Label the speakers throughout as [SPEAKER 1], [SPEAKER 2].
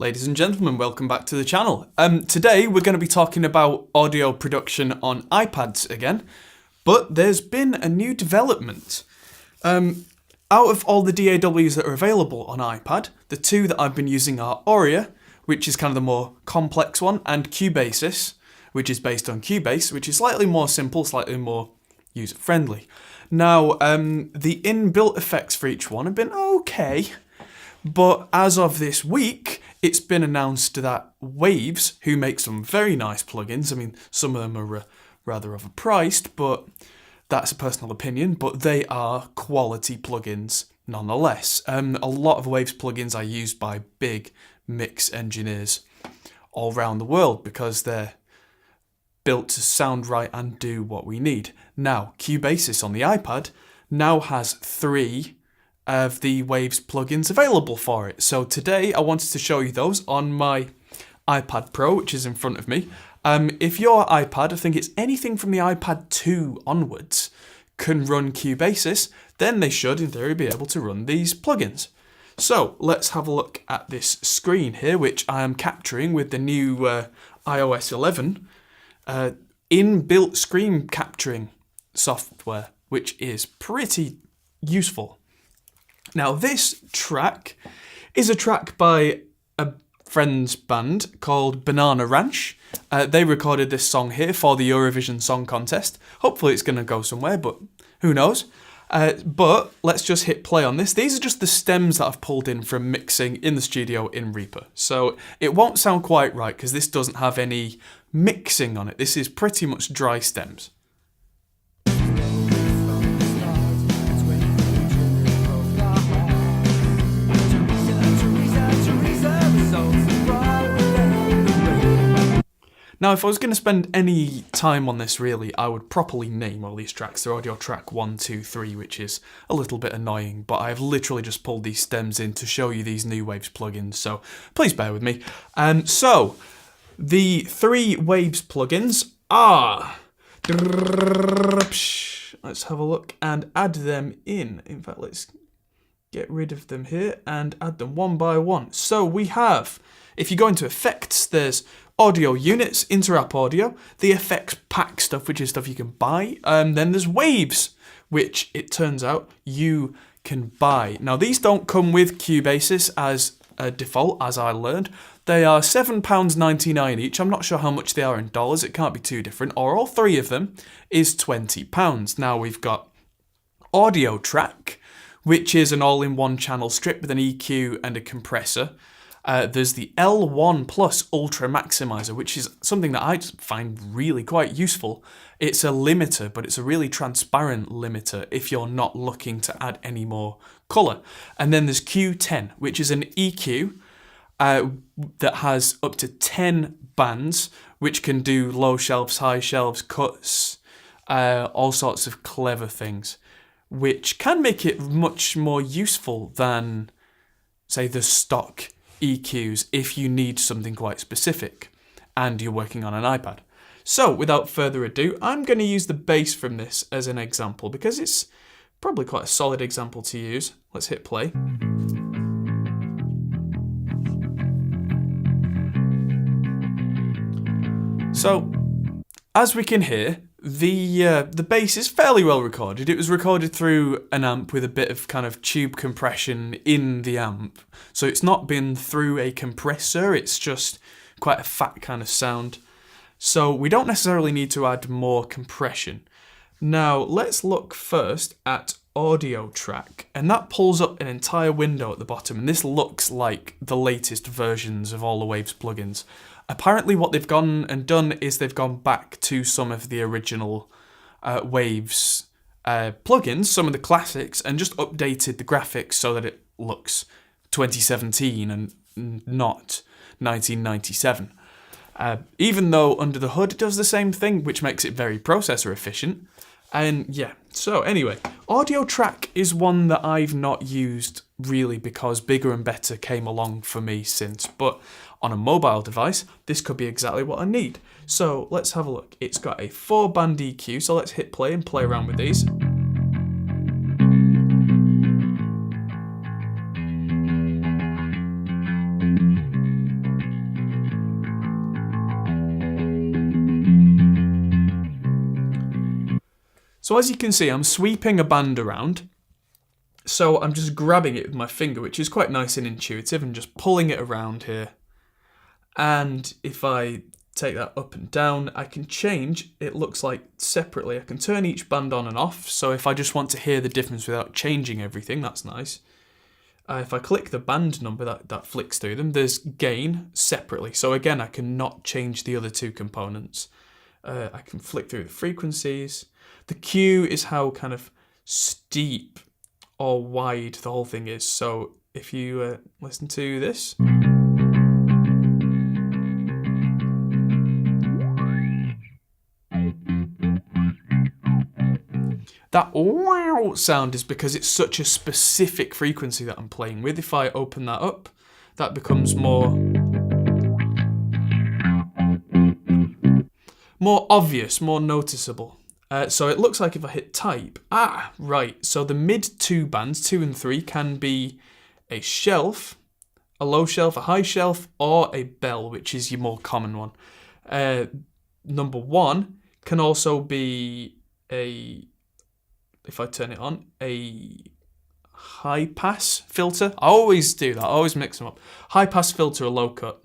[SPEAKER 1] Ladies and gentlemen, welcome back to the channel. Today we're going to be talking about audio production on iPads again, but there's been a new development. Out of all the DAWs that are available on iPad, the two that I've been using are Auria, which is kind of the more complex one, and Cubasis, which is based on Cubase, which is slightly more simple, slightly more user-friendly. Now, the inbuilt effects for each one have been okay, but as of this week, it's been announced that Waves, who make some very nice plugins, I mean, some of them are rather overpriced, but that's a personal opinion, but they are quality plugins nonetheless. A lot of Waves plugins are used by big mix engineers all around the world because they're built to sound right and do what we need. Now, Cubasis on the iPad now has 3 of the Waves plugins available for it. So today I wanted to show you those on my iPad Pro, which is in front of me. If your iPad, I think it's anything from the iPad 2 onwards, can run Cubasis, then they should in theory be able to run these plugins. So let's have a look at this screen here, which I am capturing with the new iOS 11 inbuilt screen capturing software, which is pretty useful. Now, this track is a track by a friend's band called Banana Ranch. They recorded this song here for the Eurovision Song Contest. Hopefully it's going to go somewhere, but who knows? But let's just hit play on this. These are just the stems that I've pulled in from mixing in the studio in Reaper. So it won't sound quite right because this doesn't have any mixing on it. This is pretty much dry stems. Now, if I was going to spend any time on this really, I would properly name all these tracks. They're Audiotrack 1, 2, 3, which is a little bit annoying, but I've literally just pulled these stems in to show you these new Waves plugins, so please bear with me. So, the 3 Waves plugins are... Let's have a look and add them in. In fact, let's get rid of them here and add them one by one. So we have, if you go into Effects, there's Audio Units, Interapp Audio, the Effects Pack stuff, which is stuff you can buy. Then there's Waves, which it turns out you can buy. Now, these don't come with Cubasis as a default, as I learned. They are £7.99 each. I'm not sure how much they are in dollars. It can't be too different. Or all 3 of them is £20. Now, we've got Audiotrack, which is an all-in-one channel strip with an EQ and a compressor. There's the L1 Plus Ultra Maximizer, which is something that I find really quite useful. It's a limiter, but it's a really transparent limiter if you're not looking to add any more colour. And then there's Q10, which is an EQ that has up to 10 bands, which can do low shelves, high shelves, cuts, all sorts of clever things, which can make it much more useful than, say, the stock EQs if you need something quite specific and you're working on an iPad. So without further ado, I'm going to use the bass from this as an example because it's probably quite a solid example to use. Let's hit play. So as we can hear, the bass is fairly well recorded. It was recorded through an amp with a bit of kind of tube compression in the amp. So it's not been through a compressor, it's just quite a fat kind of sound. So we don't necessarily need to add more compression. Now let's look first at Audiotrack, and that pulls up an entire window at the bottom, and this looks like the latest versions of all the Waves plugins. Apparently what they've gone and done is they've gone back to some of the original Waves plugins, some of the classics, and just updated the graphics so that it looks 2017 and not 1997. Even though under the hood it does the same thing, which makes it very processor efficient. And yeah, so anyway, Audiotrack is one that I've not used really because bigger and better came along for me since, but on a mobile device, this could be exactly what I need. So let's have a look. It's got a 4-band EQ, so let's hit play and play around with these. So as you can see, I'm sweeping a band around. So I'm just grabbing it with my finger, which is quite nice and intuitive, and just pulling it around here. And if I take that up and down, I can change, it looks like separately. I can turn each band on and off. So if I just want to hear the difference without changing everything, that's nice. If I click the band number, that flicks through them. There's gain separately. So again, I cannot change the other two components. I can flick through the frequencies. The Q is how kind of steep or wide the whole thing is. So if you listen to this, that wow sound is because it's such a specific frequency that I'm playing with. If I open that up, that becomes more obvious, more noticeable. So it looks like if I hit type, right. So the mid two bands, 2 and 3, can be a shelf, a low shelf, a high shelf, or a bell, which is your more common one. Number 1 can also be if I turn it on, a high pass filter. I always do that, I always mix them up. High pass filter, a low cut.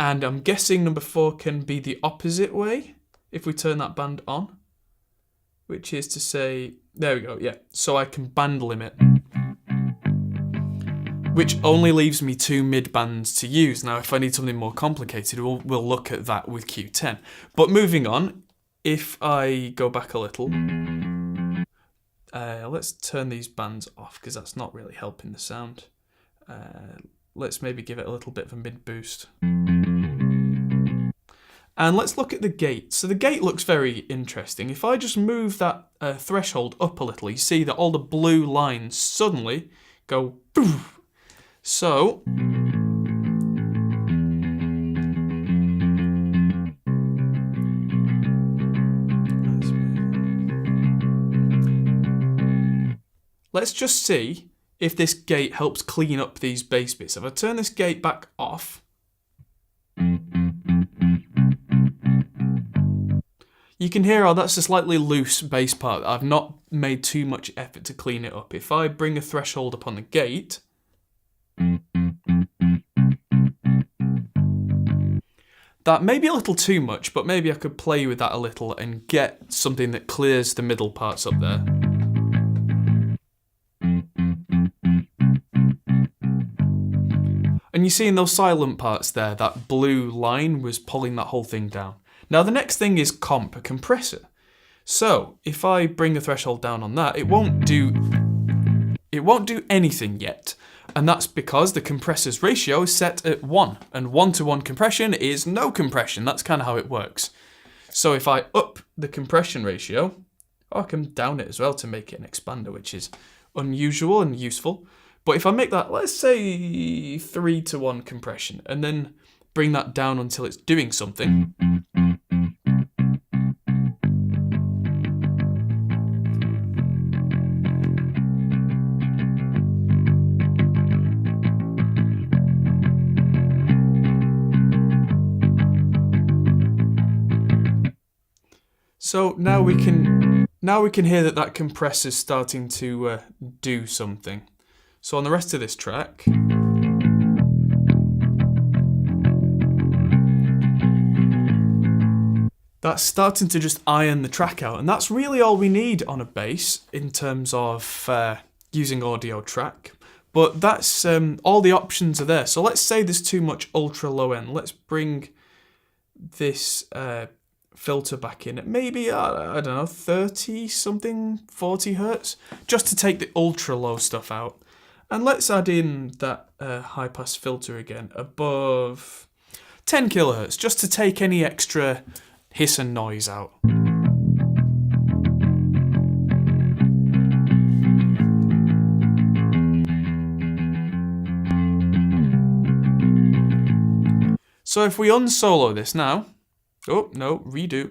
[SPEAKER 1] And I'm guessing number 4 can be the opposite way, if we turn that band on. Which is to say, there we go, yeah. So I can band limit, which only leaves me 2 mid bands to use. Now, if I need something more complicated, we'll look at that with Q10. But moving on, if I go back a little, let's turn these bands off because that's not really helping the sound. Let's maybe give it a little bit of a mid boost. And let's look at the gate. So the gate looks very interesting. If I just move that threshold up a little, you see that all the blue lines suddenly go poof. So let's just see if this gate helps clean up these bass bits. If I turn this gate back off, you can hear, oh, that's a slightly loose bass part. I've not made too much effort to clean it up. If I bring a threshold up on the gate, that may be a little too much, but maybe I could play with that a little and get something that clears the middle parts up there. And you see in those silent parts there, that blue line was pulling that whole thing down. Now the next thing is a compressor. So if I bring the threshold down on that, it won't do anything yet. And that's because the compressor's ratio is set at 1. And 1-to-1 compression is no compression. That's kind of how it works. So if I up the compression ratio, I can down it as well to make it an expander, which is unusual and useful. But if I make that, let's say 3-to-1 compression, and then bring that down until it's doing something. So now we can hear that compressor's starting to do something. So on the rest of this track, that's starting to just iron the track out, and that's really all we need on a bass in terms of using Audiotrack. But that's all the options are there. So let's say there's too much ultra low end. Let's bring this filter back in at maybe, I don't know, 30 something, 40 hertz, just to take the ultra low stuff out. And let's add in that high pass filter again above 10 kilohertz, just to take any extra hiss and noise out. So if we unsolo this now, oh no, redo.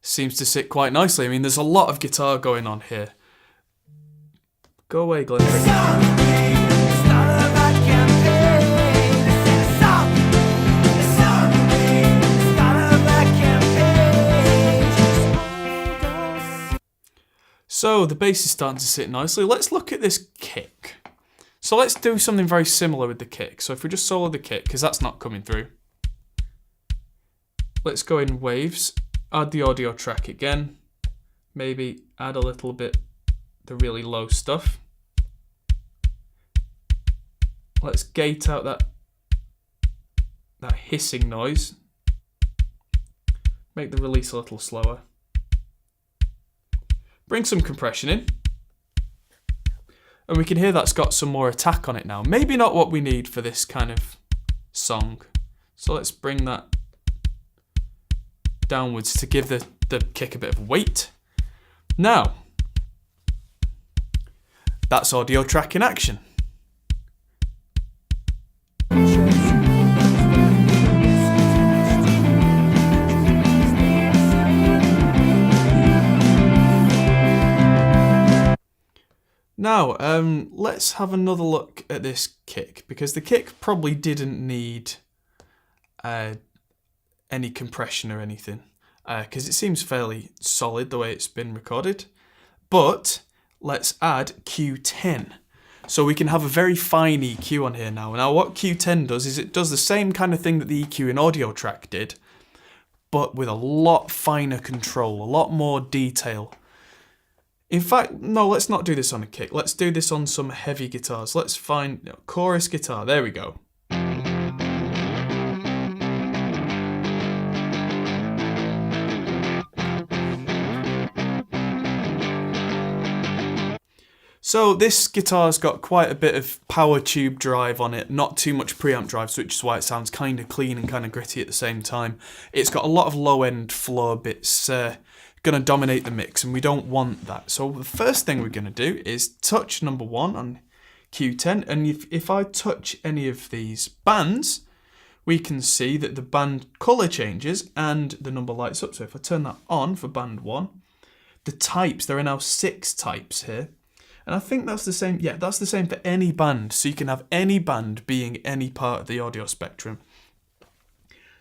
[SPEAKER 1] Seems to sit quite nicely. I mean, there's a lot of guitar going on here. Go away, Glenn. So the bass is starting to sit nicely. Let's look at this kick. So let's do something very similar with the kick. So if we just solo the kick, because that's not coming through. Let's go in Waves, add the audio track again. Maybe add a little bit the really low stuff. Let's gate out that hissing noise. Make the release a little slower. Bring some compression in. And we can hear that's got some more attack on it now. Maybe not what we need for this kind of song. So let's bring that downwards to give the kick a bit of weight. Now, that's audio track in action. Now, let's have another look at this kick, because the kick probably didn't need any compression or anything, because it seems fairly solid the way it's been recorded. But let's add Q10. So we can have a very fine EQ on here now. Now what Q10 does is it does the same kind of thing that the EQ and Audiotrack did, but with a lot finer control, a lot more detail. In fact, no, let's not do this on a kick. Let's do this on some heavy guitars. Let's find chorus guitar. There we go. So this guitar's got quite a bit of power tube drive on it, not too much preamp drive, which is why it sounds kind of clean and kind of gritty at the same time. It's got a lot of low-end floor bits going to dominate the mix, and we don't want that. So the first thing we're going to do is touch number 1 on Q10, and if I touch any of these bands, we can see that the band colour changes and the number lights up. So if I turn that on for band 1, the types, there are now 6 types here. And I think that's the same, yeah, that's the same for any band. So you can have any band being any part of the audio spectrum.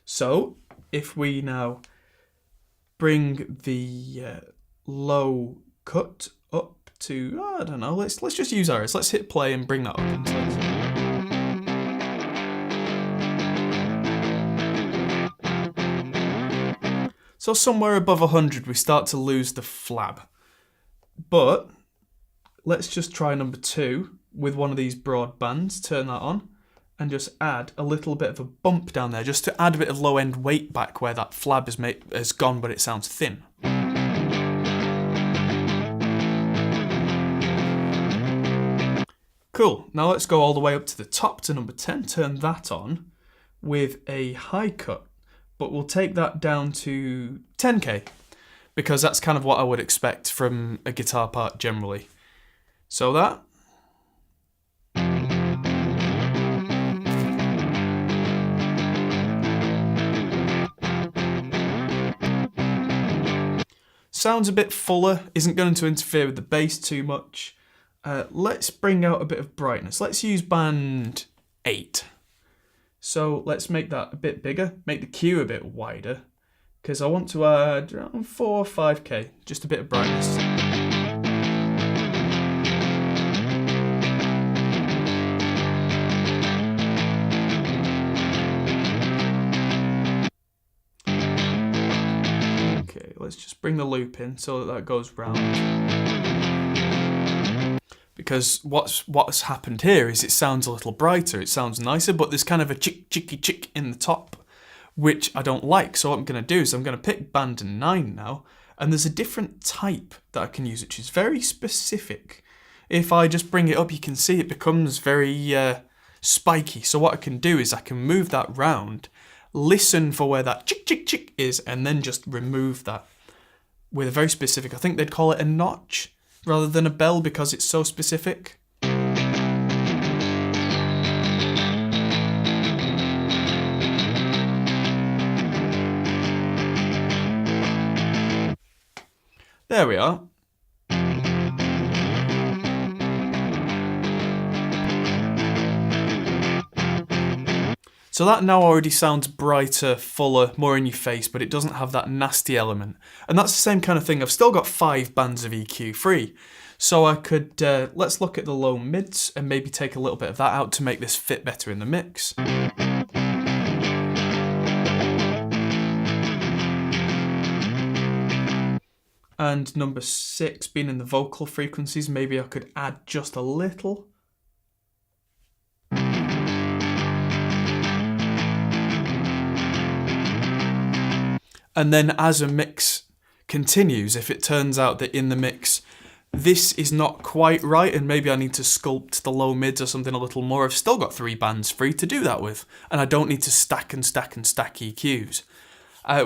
[SPEAKER 1] So if we now bring the low cut up to, I don't know, let's just use ours. Let's hit play and bring that up. So somewhere above 100 we start to lose the flab. But let's just try number 2 with one of these broad bands, turn that on, and just add a little bit of a bump down there, just to add a bit of low-end weight back where that flab has gone, but it sounds thin. Cool, now let's go all the way up to the top to number 10, turn that on with a high cut, but we'll take that down to 10k, because that's kind of what I would expect from a guitar part generally. So that. Sounds a bit fuller, isn't going to interfere with the bass too much. Let's bring out a bit of brightness. Let's use band 8. So let's make that a bit bigger, make the Q a bit wider, because I want to add around 4 or 5k, just a bit of brightness. Let's just bring the loop in so that goes round. Because what's happened here is it sounds a little brighter, it sounds nicer, but there's kind of a chick in the top, which I don't like. So what I'm going to do is I'm going to pick band 9 now, and there's a different type that I can use, which is very specific. If I just bring it up, you can see it becomes very spiky. So what I can do is I can move that round, listen for where that chick is, and then just remove that with a very specific, I think they'd call it a notch rather than a bell because it's so specific. There we are. So that now already sounds brighter, fuller, more in your face, but it doesn't have that nasty element. And that's the same kind of thing. I've still got 5 bands of EQ free. So I could, let's look at the low mids and maybe take a little bit of that out to make this fit better in the mix. And number 6 being in the vocal frequencies, maybe I could add just a little. And then as a mix continues, if it turns out that in the mix this is not quite right and maybe I need to sculpt the low mids or something a little more, I've still got 3 bands free to do that with. And I don't need to stack and stack and stack EQs,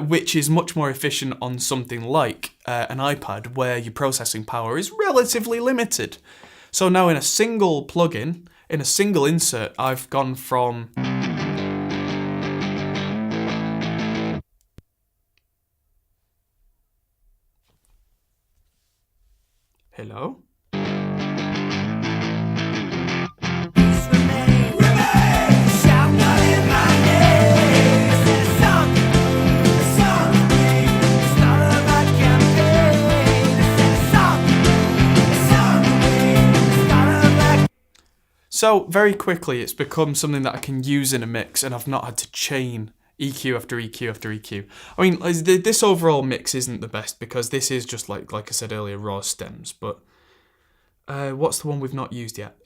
[SPEAKER 1] which is much more efficient on something like an iPad where your processing power is relatively limited. So now in a single plugin, in a single insert, I've gone from... Hello? So very quickly it's become something that I can use in a mix and I've not had to chain EQ after EQ after EQ. I mean, this overall mix isn't the best because this is just like I said earlier, raw stems, but what's the one we've not used yet?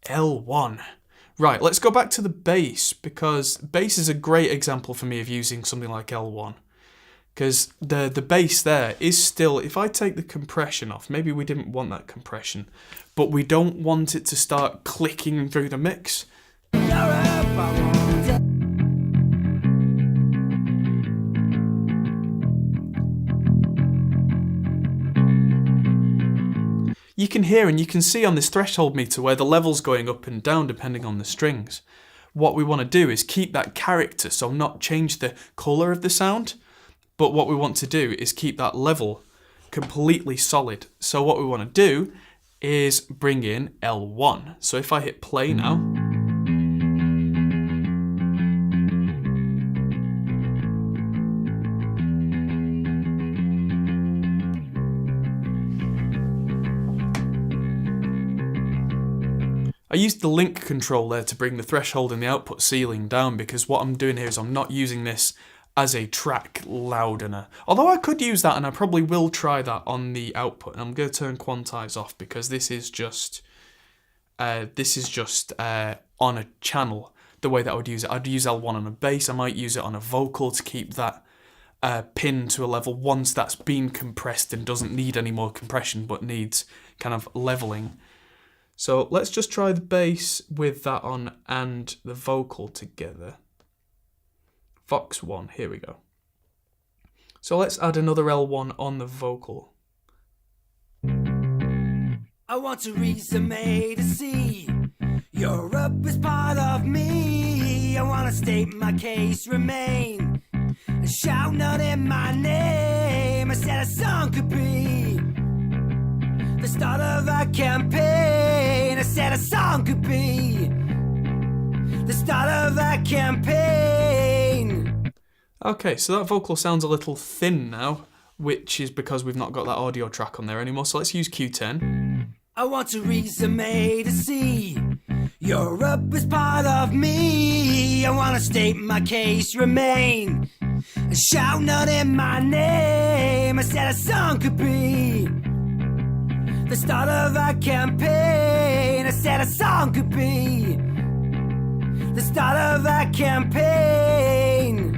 [SPEAKER 1] L1. Right, let's go back to the bass because bass is a great example for me of using something like L1. Because the bass there is still, if I take the compression off, maybe we didn't want that compression, but we don't want it to start clicking through the mix. You can hear and you can see on this threshold meter where the level's going up and down depending on the strings. What we want to do is keep that character, so not change the colour of the sound, but what we want to do is keep that level completely solid. So what we want to do is bring in L1. So if I hit play now, I used the link control there to bring the threshold and the output ceiling down because what I'm doing here is I'm not using this as a track loudener. Although I could use that and I probably will try that on the output. And I'm going to turn quantize off because this is just on a channel the way that I would use it. I'd use L1 on a bass, I might use it on a vocal to keep that pin to a level once that's been compressed and doesn't need any more compression but needs kind of leveling. So let's just try the bass with that on and the vocal together. Vox 1, here we go. So let's add another L1 on the vocal.
[SPEAKER 2] I want to reason A to C. Europe is part of me. I want to state my case, remain. And shout not in my name. I said a song could be the start of a campaign. I said a song could be the start of a campaign.
[SPEAKER 1] Okay, so that vocal sounds a little thin now, which is because we've not got that audio track on there anymore. So let's use Q10.
[SPEAKER 2] I want to reason A to C. Europe is part of me. I want to state my case, remain. And shout not in my name. I said a song could be the start of a campaign. I said a song could be the start of a campaign.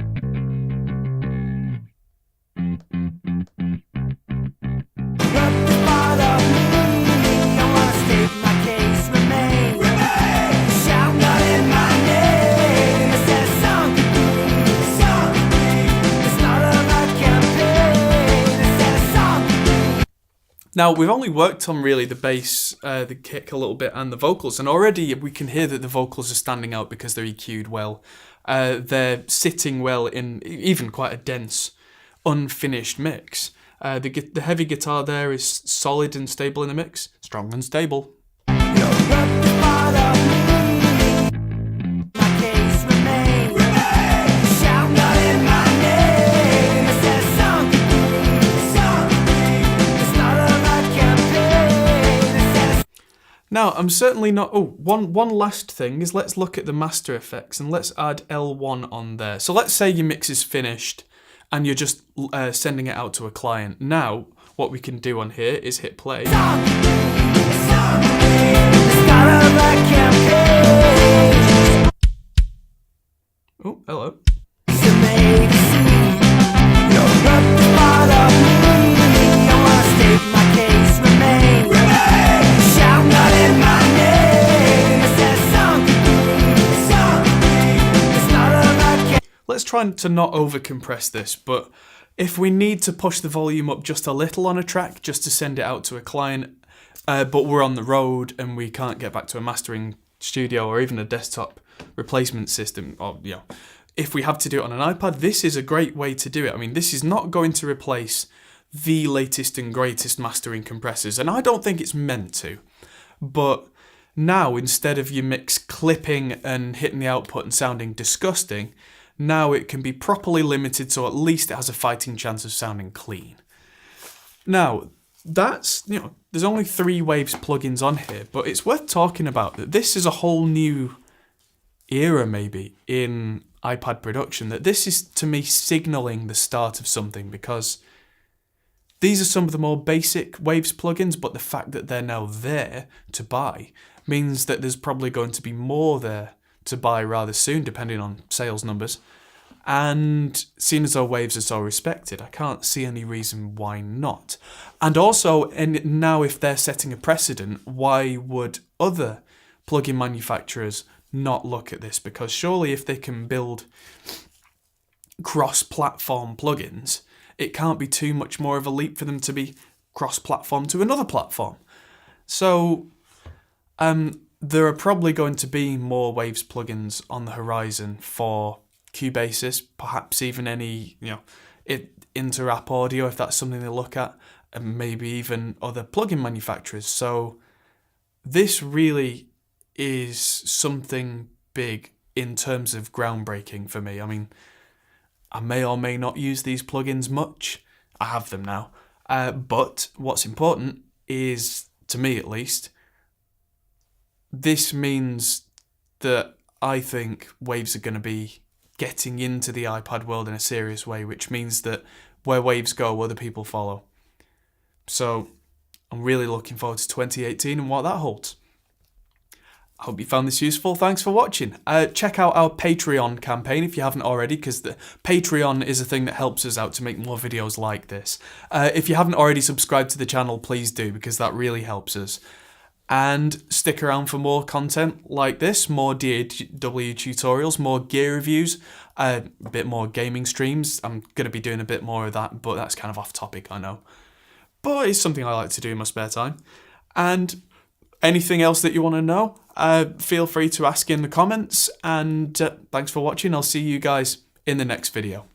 [SPEAKER 1] Now, we've only worked on really the bass, the kick a little bit and the vocals, and already we can hear that the vocals are standing out because they're EQ'd well. They're sitting well in even quite a dense, unfinished mix. The heavy guitar there is solid and stable in the mix. Strong and stable.
[SPEAKER 2] My case remains.
[SPEAKER 1] Now, I'm certainly not... Oh, one last thing is let's look at the master effects and let's add L1 on there. So let's say your mix is finished and you're just sending it out to a client. Now, what we can do on here is hit play. Oh, hello. Let's try to not over-compress this, but if we need to push the volume up just a little on a track just to send it out to a client, but we're on the road and we can't get back to a mastering studio or even a desktop replacement system, or if we have to do it on an iPad, this is a great way to do it. I mean, this is not going to replace the latest and greatest mastering compressors, and I don't think it's meant to. But now, instead of your mix clipping and hitting the output and sounding disgusting, now it can be properly limited so at least it has a fighting chance of sounding clean. Now, that's, there's only 3 Waves plugins on here, but it's worth talking about that this is a whole new era maybe in iPad production, that this is to me signalling the start of something, because these are some of the more basic Waves plugins, but the fact that they're now there to buy means that there's probably going to be more there to buy rather soon, depending on sales numbers. And seeing as though Waves are so respected, I can't see any reason why not. And also, now if they're setting a precedent, why would other plugin manufacturers not look at this? Because surely if they can build cross-platform plugins, it can't be too much more of a leap for them to be cross-platform to another platform. So there are probably going to be more Waves plugins on the horizon for Cubasis, perhaps even any inter-app audio if that's something they look at, and maybe even other plugin manufacturers. So this really is something big in terms of groundbreaking for me. I mean, I may or may not use these plugins much. I have them now. But what's important is, to me at least, this means that I think Waves are going to be getting into the iPad world in a serious way, which means that where Waves go, other people follow. So I'm really looking forward to 2018 and what that holds. I hope you found this useful. Thanks for watching. Check out our Patreon campaign if you haven't already, because the Patreon is a thing that helps us out to make more videos like this. If you haven't already subscribed to the channel, please do, because that really helps us. And stick around for more content like this, more DAW tutorials, more gear reviews, a bit more gaming streams. I'm going to be doing a bit more of that, but that's kind of off topic, I know. But it's something I like to do in my spare time. And anything else that you want to know, feel free to ask in the comments. And thanks for watching. I'll see you guys in the next video.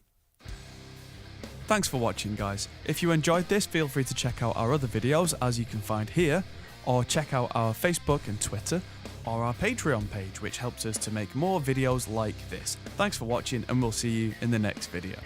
[SPEAKER 1] Thanks for watching, guys. If you enjoyed this, feel free to check out our other videos, as you can find here, or check out our Facebook and Twitter, or our Patreon page, which helps us to make more videos like this. Thanks for watching, and we'll see you in the next video.